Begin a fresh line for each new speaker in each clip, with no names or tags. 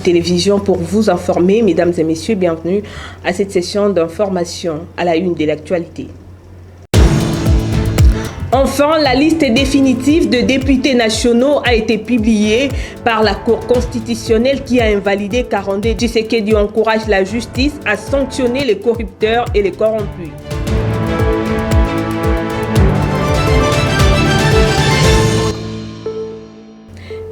Télévision pour vous informer, mesdames et messieurs, bienvenue à cette session d'information à la une de l'actualité. Enfin, la liste définitive de députés nationaux a été publiée par la Cour constitutionnelle qui a invalidé Kandé Tshisekedi encourage la justice à sanctionner les corrupteurs et les corrompus.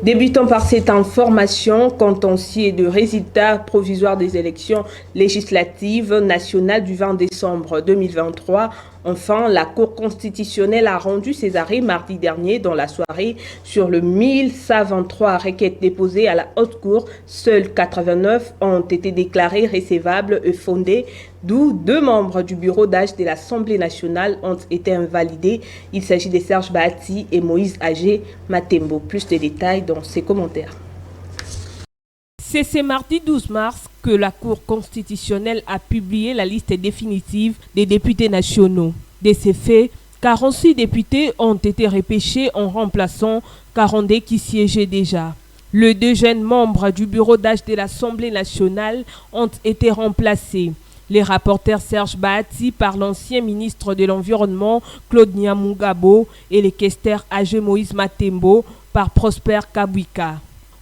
Débutons par cette information contentieux de résultats provisoires des élections législatives nationales du 20 décembre 2023. Enfin, la Cour constitutionnelle a rendu ses arrêts mardi dernier dans la soirée sur le 1123 requêtes déposées à la Haute Cour. Seules 89 ont été déclarées recevables et fondées, d'où 2 membres du bureau d'âge de l'Assemblée nationale ont été invalidés. Il s'agit de Serge Bahati et Moïse Agé Matembo. Plus de détails dans ses commentaires. C'est ce mardi 12 mars que la Cour constitutionnelle a publié la liste définitive des députés nationaux. De ces faits, 46 députés ont été repêchés en remplaçant 42 qui siégeaient déjà. Les 2 jeunes membres du bureau d'âge de l'Assemblée nationale ont été remplacés. Les rapporteurs Serge Bahati par l'ancien ministre de l'Environnement Claude Nyamugabo et les questeurs Agé Moïse Matembo par Prosper Kabwika.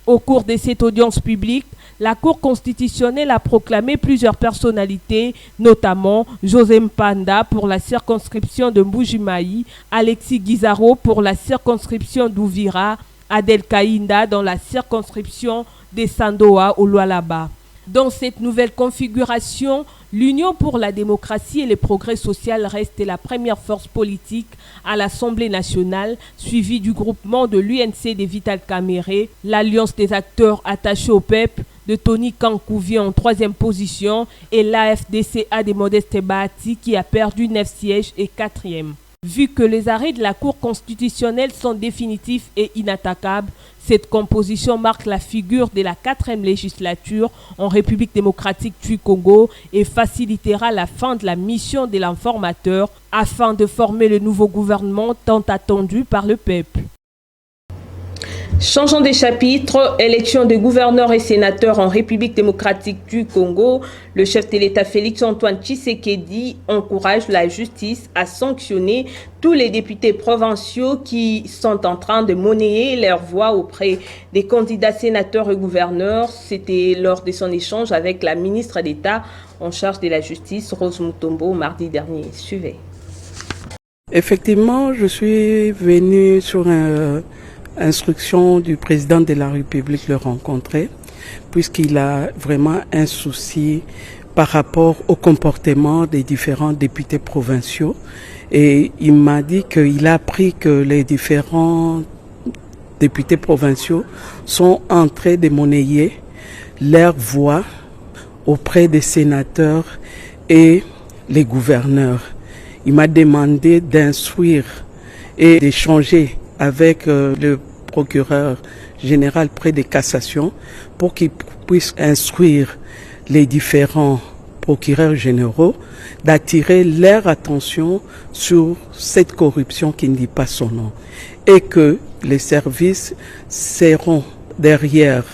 Au cours de cette audience publique, la Cour constitutionnelle a proclamé plusieurs personnalités, notamment José Mpanda pour la circonscription de Mbujimayi, Alexis Guizaro pour la circonscription d'Ouvira, Adel Kaïnda dans la circonscription de Sandoa au Lualaba. Dans cette nouvelle configuration, l'Union pour la démocratie et le progrès social reste la première force politique à l'Assemblée nationale, suivie du groupement de l'UNC de Vital Kamerhe, l'Alliance des acteurs attachés au PEP de Tony Kankouvi en 3e position et l'AFDCA de Modeste Bahati qui a perdu 9 sièges et 4e. Vu que les arrêts de la Cour constitutionnelle sont définitifs et inattaquables, cette composition marque la figure de la 4e législature en République démocratique du Congo et facilitera la fin de la mission de l'informateur afin de former le nouveau gouvernement tant attendu par le peuple. Changeons de chapitre, élection de gouverneurs et sénateurs en République démocratique du Congo. Le chef de l'État Félix-Antoine Tshisekedi encourage la justice à sanctionner tous les députés provinciaux qui sont en train de monnayer leur voix auprès des candidats sénateurs et gouverneurs. C'était lors de son échange avec la ministre d'État en charge de la justice, Rose Mutombo, mardi dernier. Suivez.
Effectivement, je suis venu sur instruction du président de la République le rencontrer, puisqu'il a vraiment un souci par rapport au comportement des différents députés provinciaux. Et il m'a dit qu'il a appris que les différents députés provinciaux sont en train de monnayer leur voix auprès des sénateurs et les gouverneurs. Il m'a demandé d'instruire et d'échanger avec le procureur général près des cassations pour qu'il puisse instruire les différents procureurs généraux d'attirer leur attention sur cette corruption qui ne dit pas son nom et que les services seront derrière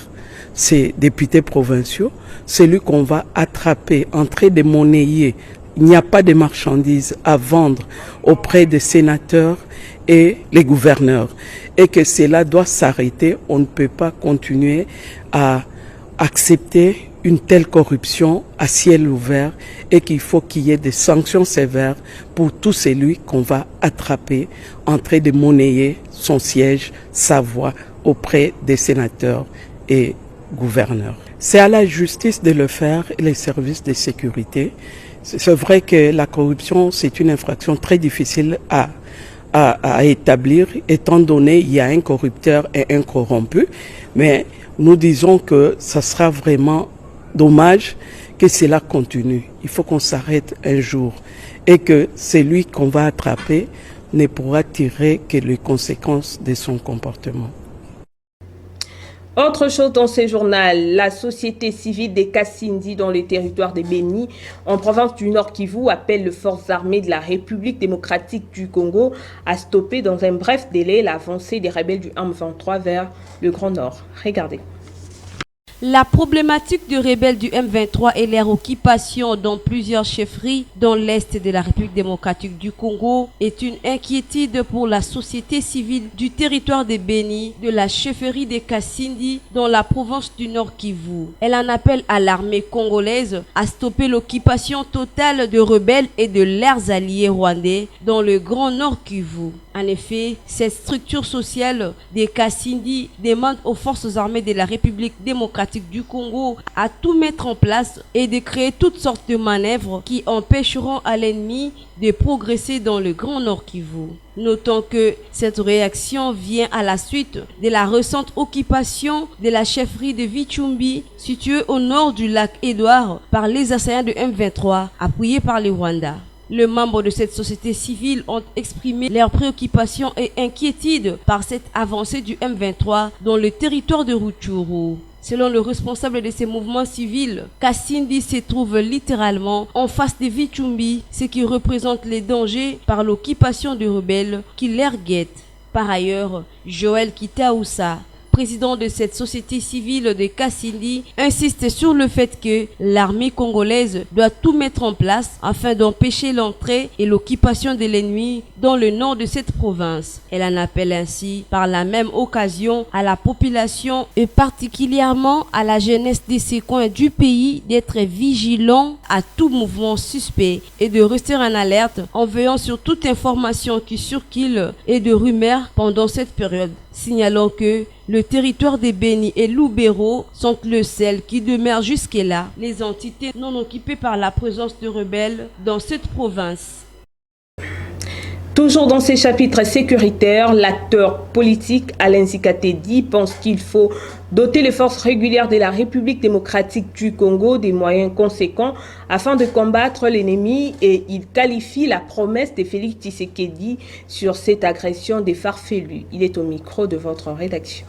ces députés provinciaux, celui qu'on va attraper en train de monnayer. Il n'y a pas de marchandises à vendre auprès des sénateurs et les gouverneurs et que cela doit s'arrêter. On ne peut pas continuer à accepter une telle corruption à ciel ouvert et qu'il faut qu'il y ait des sanctions sévères pour tout celui qu'on va attraper en train de monnayer son siège, sa voix auprès des sénateurs et gouverneurs. C'est à la justice de le faire et les services de sécurité. C'est vrai que la corruption, c'est une infraction très difficile à établir, étant donné qu'il y a un corrupteur et un corrompu. Mais nous disons que ça sera vraiment dommage que cela continue. Il faut qu'on s'arrête un jour et que celui qu'on va attraper ne pourra tirer que les conséquences de son comportement.
Autre chose dans ce journal, la société civile des Kassindi dans le territoire de Béni, en province du Nord Kivu, appelle les forces armées de la République démocratique du Congo à stopper dans un bref délai l'avancée des rebelles du M23 vers le Grand Nord. Regardez.
La problématique de rebelles du M23 et leur occupation dans plusieurs chefferies dans l'est de la République démocratique du Congo est une inquiétude pour la société civile du territoire de Beni, de la chefferie de Kasindi dans la province du Nord Kivu. Elle en appelle à l'armée congolaise à stopper l'occupation totale de rebelles et de leurs alliés rwandais dans le Grand Nord Kivu. En effet, cette structure sociale des Kasindi demande aux forces armées de la République démocratique du Congo à tout mettre en place et de créer toutes sortes de manœuvres qui empêcheront à l'ennemi de progresser dans le Grand Nord Kivu. Notons que cette réaction vient à la suite de la récente occupation de la chefferie de Vichumbi, située au nord du lac Édouard, par les assaillants de M23, appuyés par le Rwanda. Les membres de cette société civile ont exprimé leurs préoccupations et inquiétudes par cette avancée du M23 dans le territoire de Rutshuru. Selon le responsable de ces mouvements civils, Kasindi se trouve littéralement en face de Vichumbi, ce qui représente les dangers par l'occupation de rebelles qui les guettent. Par ailleurs, Joël Kitaoussa, président de cette société civile de Kasindi, insiste sur le fait que l'armée congolaise doit tout mettre en place afin d'empêcher l'entrée et l'occupation de l'ennemi dans le nord de cette province. Elle en appelle ainsi par la même occasion à la population et particulièrement à la jeunesse de ces coins du pays d'être vigilants à tout mouvement suspect et de rester en alerte en veillant sur toute information qui circule et de rumeurs pendant cette période. Signalons que le territoire des Beni et Lubero sont le seul qui demeure jusque-là les entités non occupées par la présence de rebelles dans cette province.
Toujours dans ces chapitres sécuritaires, l'acteur politique Alain Zikatedi pense qu'il faut doter les forces régulières de la République démocratique du Congo des moyens conséquents afin de combattre l'ennemi et il qualifie la promesse de Félix Tshisekedi sur cette agression des farfelus. Il est au micro de votre rédaction.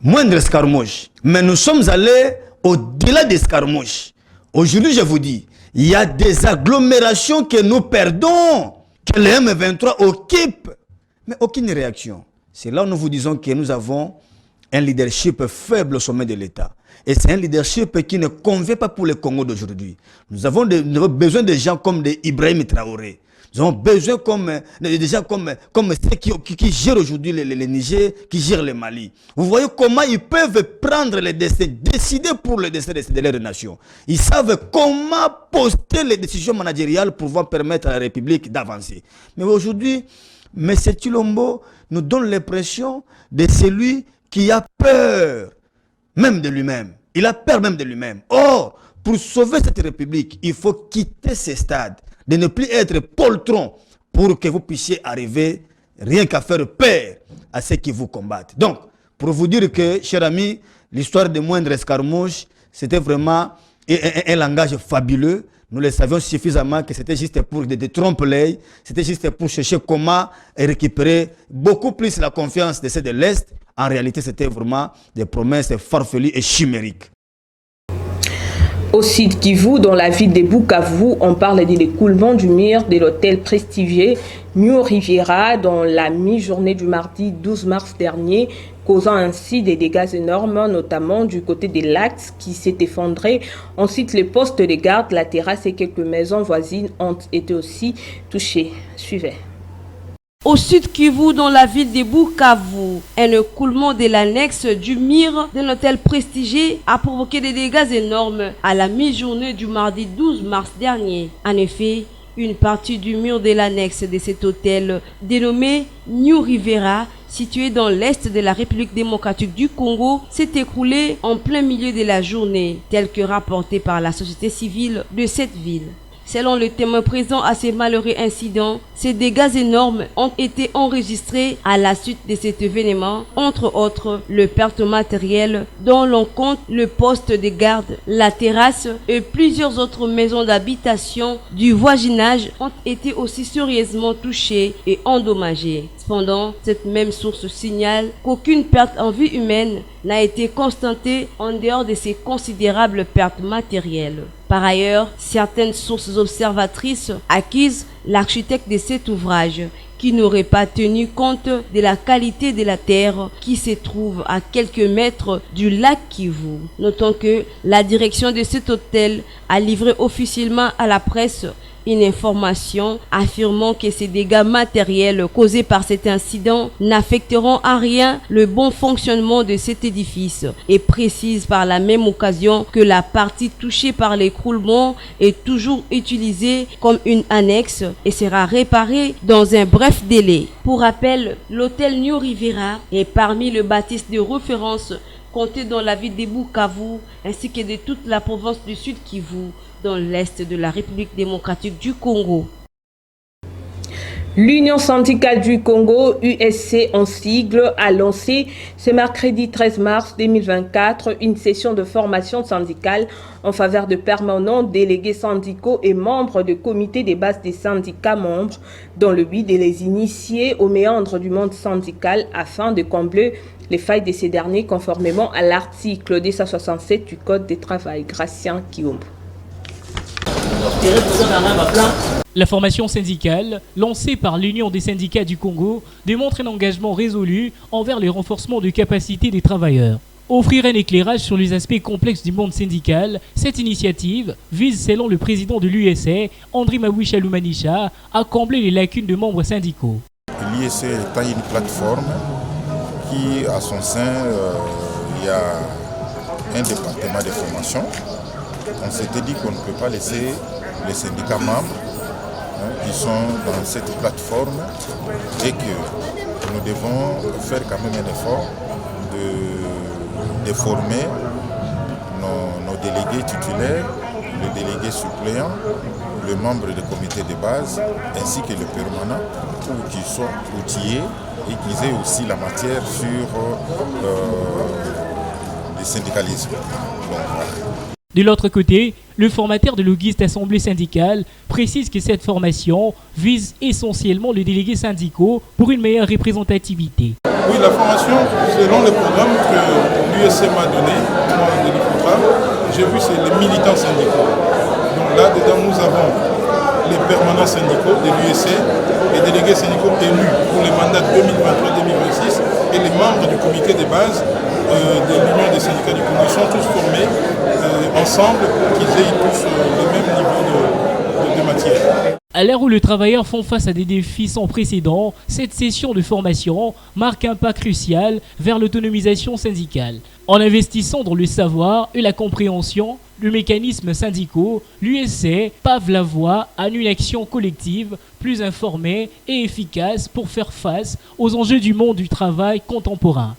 Moindre escarmouche, mais nous sommes allés au-delà des escarmouches. Aujourd'hui, je vous dis, il y a des agglomérations que nous perdons, que le M23 occupe, mais aucune réaction. C'est là où nous vous disons que nous avons un leadership faible au sommet de l'État. Et c'est un leadership qui ne convient pas pour le Congo d'aujourd'hui. Nous avons besoin de gens comme Ibrahim Traoré. Nous avons besoin des gens comme ceux qui gèrent aujourd'hui le Niger, qui gèrent le Mali. Vous voyez comment ils peuvent prendre les décisions, décider pour le destin de leur nation. Ils savent comment poster les décisions managériales pour pouvoir permettre à la République d'avancer. Mais aujourd'hui, M. Tshilombo nous donne l'impression de celui qui a peur même de lui-même. Il a peur même de lui-même. Or, pour sauver cette République, il faut quitter ces stades, de ne plus être poltron pour que vous puissiez arriver rien qu'à faire peur à ceux qui vous combattent. Donc, pour vous dire que, chers amis, l'histoire de moindre escarmouche, c'était vraiment un langage fabuleux. Nous le savions suffisamment que c'était juste pour des trompe-l'œil, c'était juste pour chercher comment récupérer beaucoup plus la confiance de ceux de l'Est. En réalité, c'était vraiment des promesses farfelues et chimériques.
Au Sud Kivu, dans la ville de Bukavu, on parle de l'écoulement du mur de l'hôtel prestigieux New Riviera dans la mi-journée du mardi 12 mars dernier, causant ainsi des dégâts énormes, notamment du côté de l'axe qui s'est effondré. Ensuite, les postes de garde, la terrasse et quelques maisons voisines ont été aussi touchés. Suivez.
Au Sud Kivu, dans la ville de Bukavu, un écoulement de l'annexe du mur de l'hôtel prestigieux a provoqué des dégâts énormes à la mi-journée du mardi 12 mars dernier. En effet, une partie du mur de l'annexe de cet hôtel, dénommé New Riviera, situé dans l'est de la République démocratique du Congo, s'est écroulé en plein milieu de la journée, tel que rapporté par la société civile de cette ville. Selon le témoin présent à ces malheureux incidents, ces dégâts énormes ont été enregistrés à la suite de cet événement, entre autres le perte matérielle dont l'on compte le poste de garde, la terrasse et plusieurs autres maisons d'habitation du voisinage ont été aussi sérieusement touchées et endommagées. Cependant, cette même source signale qu'aucune perte en vie humaine n'a été constatée en dehors de ces considérables pertes matérielles. Par ailleurs, certaines sources observatrices accusent l'architecte de cet ouvrage qui n'aurait pas tenu compte de la qualité de la terre qui se trouve à quelques mètres du lac Kivu. Notons que la direction de cet hôtel a livré officiellement à la presse une information affirmant que ces dégâts matériels causés par cet incident n'affecteront à rien le bon fonctionnement de cet édifice et précise par la même occasion que la partie touchée par l'écroulement est toujours utilisée comme une annexe et sera réparée dans un bref délai. Pour rappel, l'hôtel New Riviera est parmi les bâtisses de référence comptées dans la ville de Bukavu ainsi que de toute la province du Sud Kivu, dans l'est de la République démocratique du Congo.
L'Union syndicale du Congo, USC en sigle, a lancé ce mercredi 13 mars 2024 une session de formation syndicale en faveur de permanents, délégués syndicaux et membres de comités des bases des syndicats membres dans le but de les initier aux méandres du monde syndical afin de combler les failles de ces derniers conformément à l'article 267 du Code du travail. Gracien Kiombo.
La formation syndicale, lancée par l'Union des syndicats du Congo, démontre un engagement résolu envers le renforcement de capacités des travailleurs. Offrir un éclairage sur les aspects complexes du monde syndical, cette initiative vise, selon le président de l'USC, André Mawisha Lumanisha, à combler les lacunes de membres syndicaux.
L'USC est une plateforme qui, à son sein, il y a un département de formation. On s'était dit qu'on ne peut pas laisser les syndicats membres qui sont dans cette plateforme et que nous devons faire quand même un effort de former nos délégués titulaires, le délégué suppléant, le membre du comité de base ainsi que le permanent pour qu'ils soient outillés et qu'ils aient aussi la matière sur le syndicalisme. Donc, voilà.
De l'autre côté, le formateur de l'Auguste Assemblée syndicale précise que cette formation vise essentiellement les délégués syndicaux pour une meilleure représentativité.
Oui, la formation, selon le programme que l'USC m'a donné, j'ai vu c'est les militants syndicaux. Donc là-dedans, nous avons les permanents syndicaux de l'USC, les délégués syndicaux élus pour les mandats 2023-2026 et les membres du comité de base de l'Union des syndicats du Congo. Ils sont tous formés ensemble pour qu'ils aient tous le même niveau de matière.
À l'heure où les travailleurs font face à des défis sans précédent, cette session de formation marque un pas crucial vers l'autonomisation syndicale. En investissant dans le savoir et la compréhension du mécanisme syndicaux, l'USC pave la voie à une action collective plus informée et efficace pour faire face aux enjeux du monde du travail contemporain.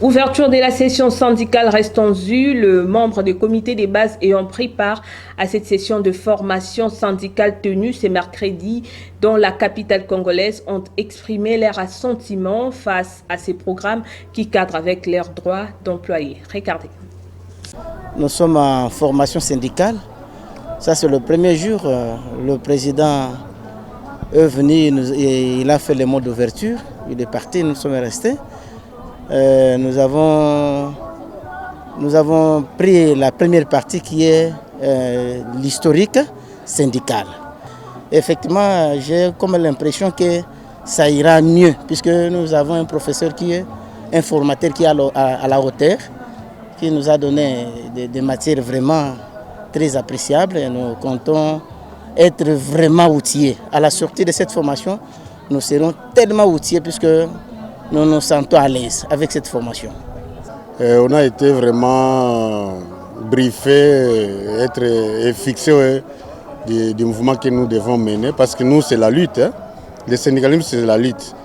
Ouverture de la session syndicale reste en vue. Le membre du comité des bases ayant pris part à cette session de formation syndicale tenue ce mercredi dans la capitale congolaise ont exprimé leur assentiment face à ces programmes qui cadrent avec leurs droits d'employés. Regardez.
Nous sommes en formation syndicale. Ça, c'est le premier jour. Le président est venu, il a fait les mots d'ouverture. Il est parti, nous sommes restés. Nous avons pris la première partie qui est l'historique syndical. Effectivement, j'ai comme l'impression que ça ira mieux puisque nous avons un professeur qui est un formateur qui est à la hauteur, qui nous a donné des matières vraiment très appréciables et nous comptons être vraiment outillés. À la sortie de cette formation, nous serons tellement outillés puisque nous nous sentons à l'aise avec cette formation.
On a été vraiment briefé et fixé du mouvement que nous devons mener parce que nous, c'est la lutte. Le syndicalisme, c'est la lutte.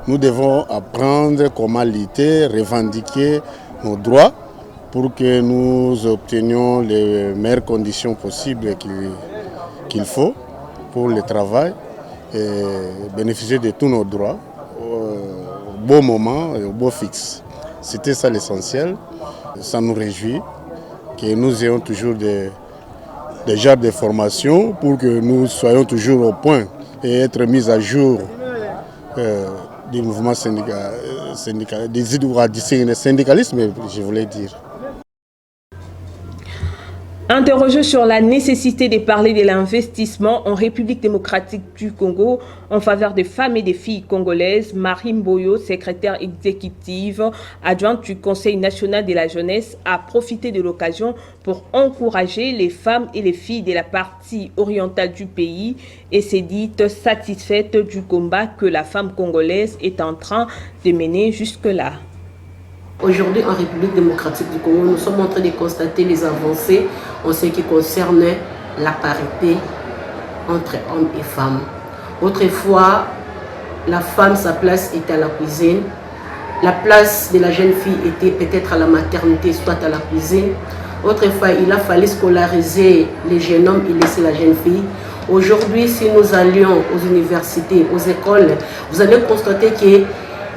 Nous devons apprendre comment lutter, revendiquer nos droits pour que nous obtenions les meilleures conditions possibles qu'il faut pour le travail et bénéficier de tous nos droits. Beau moment et au beau fixe. C'était ça l'essentiel. Ça nous réjouit que nous ayons toujours des genres de formations pour que nous soyons toujours au point et être mis à jour du mouvement syndical, du syndicalisme, je voulais dire.
Interrogé sur la nécessité de parler de l'investissement en République démocratique du Congo en faveur des femmes et des filles congolaises, Marie Mboyo, secrétaire exécutive adjointe du Conseil national de la jeunesse, a profité de l'occasion pour encourager les femmes et les filles de la partie orientale du pays et s'est dite satisfaite du combat que la femme congolaise est en train de mener jusque-là.
Aujourd'hui, en République démocratique du Congo, nous sommes en train de constater les avancées en ce qui concerne la parité entre hommes et femmes. Autrefois, la femme, sa place était à la cuisine. La place de la jeune fille était peut-être à la maternité, soit à la cuisine. Autrefois, il a fallu scolariser les jeunes hommes et laisser la jeune fille. Aujourd'hui, si nous allions aux universités, aux écoles, vous allez constater que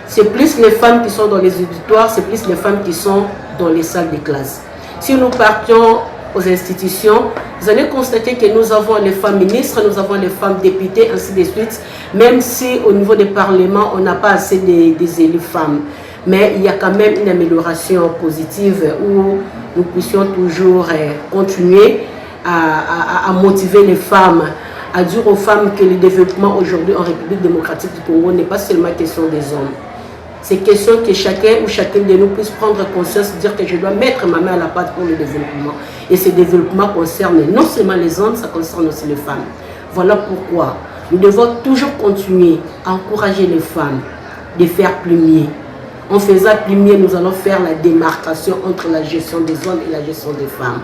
c'est plus les femmes qui sont dans les auditoires, c'est plus les femmes qui sont dans les salles de classe. Si nous partions aux institutions, vous allez constater que nous avons les femmes ministres, nous avons les femmes députées, ainsi de suite, même si au niveau des parlements, on n'a pas assez des élus femmes. Mais il y a quand même une amélioration positive où nous puissions toujours continuer à motiver les femmes, à dire aux femmes que le développement aujourd'hui en République démocratique du Congo n'est pas seulement question des hommes. C'est question que chacun ou chacune de nous puisse prendre conscience, dire que je dois mettre ma main à la pâte pour le développement. Et ce développement concerne non seulement les hommes, ça concerne aussi les femmes. Voilà pourquoi nous devons toujours continuer à encourager les femmes de faire plus mieux. En faisant plus mieux, nous allons faire la démarcation entre la gestion des hommes et la gestion des femmes.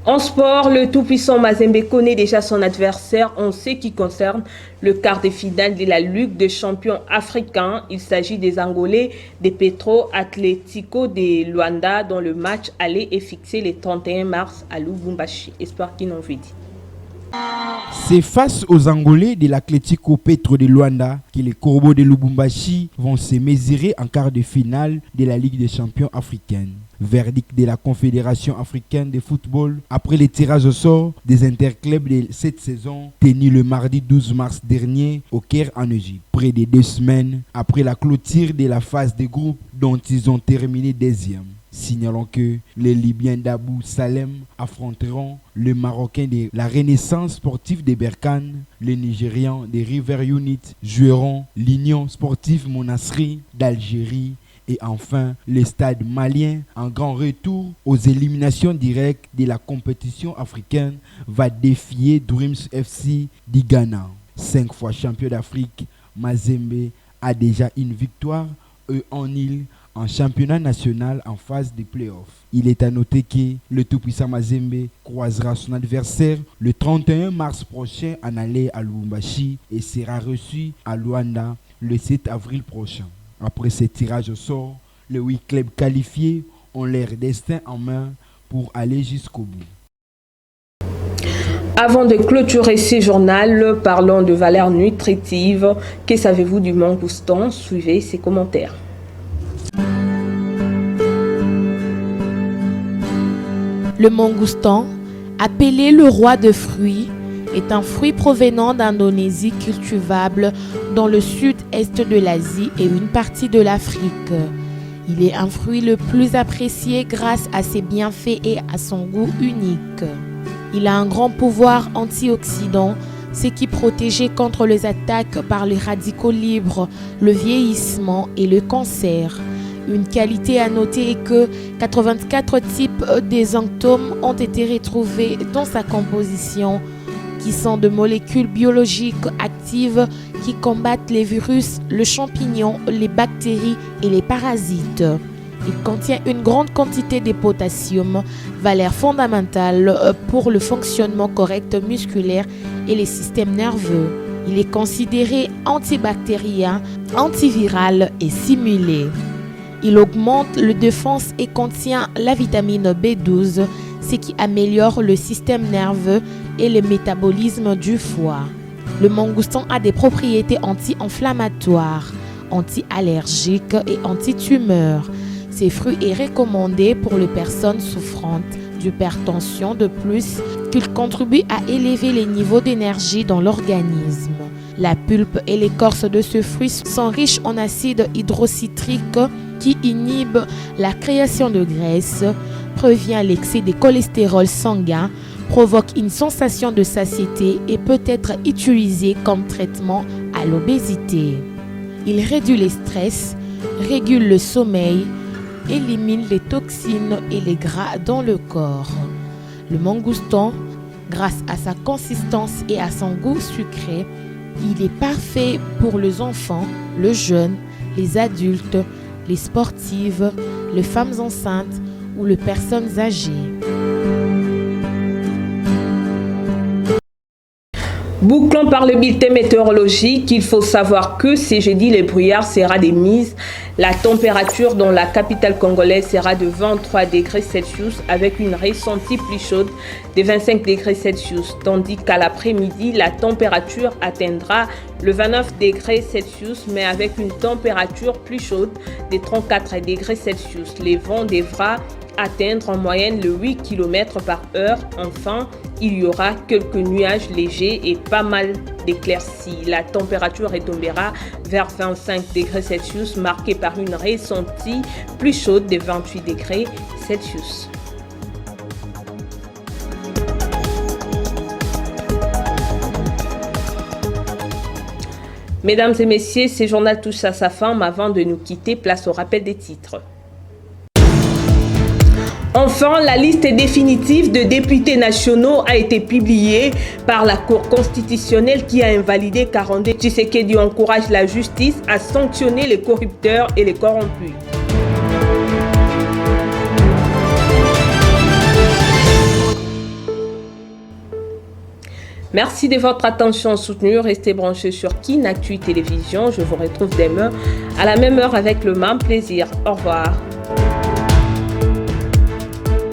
En sport, le tout-puissant Mazembe connaît déjà son adversaire en ce qui concerne le quart de finale de la Ligue des champions africains. Il s'agit des Angolais de Petro Atlético de Luanda dont le match aller est fixé le 31 mars à Lubumbashi. Espoir qui n'en veut dire.
C'est face aux Angolais de l'Atlético Petro de Luanda que les Corbeaux de Lubumbashi vont se mesurer en quart de finale de la Ligue des champions africaine. Verdict de la Confédération africaine de football après le tirage au sort des interclubs de cette saison tenu le mardi 12 mars dernier au Caire en Égypte. Près de 2 semaines après la clôture de la phase de groupe dont ils ont terminé deuxième. Signalons que les Libyens d'Abou Salem affronteront le Marocain de la Renaissance sportive de Berkane, les Nigérians de River Unit joueront l'Union sportive Monasserie d'Algérie et enfin le stade malien en grand retour aux éliminations directes de la compétition africaine va défier Dreams FC du Ghana. 5 fois champion d'Afrique, Mazembe a déjà une victoire en île en championnat national en phase de play-off. Il est à noter que le tout-puissant Mazembe croisera son adversaire le 31 mars prochain en aller à Lubumbashi et sera reçu à Luanda le 7 avril prochain. Après ce tirage au sort, les 8 clubs qualifiés ont leur destin en main pour aller jusqu'au bout.
Avant de clôturer ce journal, parlons de valeurs nutritives. Que savez-vous du mangoustan? Suivez ces commentaires.
Le mangoustan, appelé le roi de fruits, est un fruit provenant d'Indonésie cultivable dans le sud-est de l'Asie et une partie de l'Afrique. Il est un fruit le plus apprécié grâce à ses bienfaits et à son goût unique. Il a un grand pouvoir antioxydant, ce qui protège contre les attaques par les radicaux libres, le vieillissement et le cancer. Une qualité à noter est que 84 types d'exanctomes ont été retrouvés dans sa composition, qui sont de molécules biologiques actives qui combattent les virus, le champignon, les bactéries et les parasites. Il contient une grande quantité de potassium, valeur fondamentale pour le fonctionnement correct musculaire et les systèmes nerveux. Il est considéré antibactérien, antiviral et simulé. Il augmente la défense et contient la vitamine B12, ce qui améliore le système nerveux et le métabolisme du foie. Le mangoustan a des propriétés anti-inflammatoires, anti-allergiques et anti-tumeurs. Ces fruits est recommandé pour les personnes souffrantes d'hypertension de plus qu'il contribue à élever les niveaux d'énergie dans l'organisme. La pulpe et l'écorce de ce fruit sont riches en acide hydrocitrique qui inhibe la création de graisse, prévient l'excès de cholestérol sanguin, provoque une sensation de satiété et peut être utilisé comme traitement à l'obésité. Il réduit le stress, régule le sommeil, élimine les toxines et les gras dans le corps. Le mangoustan, grâce à sa consistance et à son goût sucré, il est parfait pour les enfants, les jeunes, les adultes, les sportives, les femmes enceintes ou les personnes âgées.
Bouclons par le bulletin météorologique. Il faut savoir que ce jeudi, le brouillard sera démise. La température dans la capitale congolaise sera de 23 degrés Celsius avec une ressentie plus chaude de 25 degrés Celsius. Tandis qu'à l'après-midi, la température atteindra le 29 degrés Celsius mais avec une température plus chaude de 34 degrés Celsius. Le vent devra atteindre en moyenne le 8 km par heure. Enfin, il y aura quelques nuages légers et pas mal d'éclaircies. La température retombera vers 25 degrés Celsius, marquée par une ressentie plus chaude de 28 degrés Celsius. Mesdames et messieurs, ce journal touche à sa fin. Avant de nous quitter, place au rappel des titres. Enfin, la liste définitive de députés nationaux a été publiée par la Cour constitutionnelle qui a invalidé 42. Tshisekedi encourage la justice à sanctionner les corrupteurs et les corrompus. Merci de votre attention soutenue. Restez branchés sur Kin Actu Télévision. Je vous retrouve demain à la même heure avec le même plaisir. Au revoir.